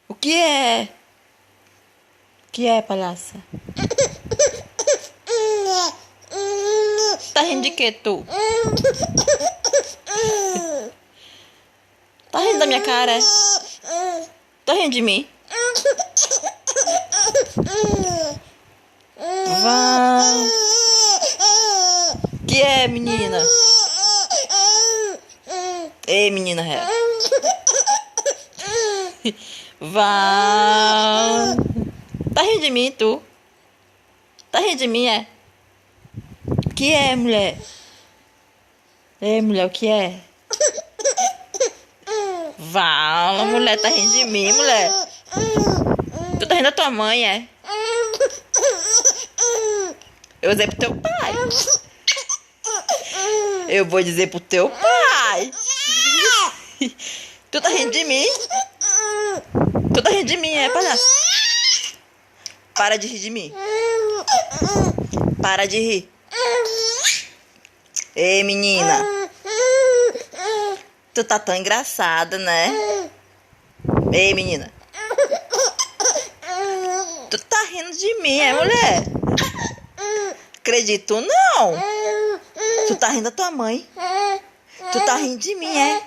O que é? O que é, palhaça? Tá rindo de quê, tu? Tá rindo da minha cara, é? Tá rindo de mim? Vá. Que é, menina? Ei, menina ré. Vá. Tá rindo de mim, tu? Tá rindo de mim, é? O que é, mulher? Ei, mulher, o que é? Vala, mulher, tá rindo de mim, mulher. Tu tá rindo da tua mãe, é? Eu vou dizer pro teu pai. Eu vou dizer pro teu pai. Tu tá rindo de mim? Tu tá rindo de mim, é, palhaço? Para de rir de mim. Para de rir. Ei, menina. Tu tá tão engraçada, né? Ei, menina. Tu tá rindo de mim, é, mulher? Acredito não. Tu tá rindo da tua mãe. Tu tá rindo de mim, é?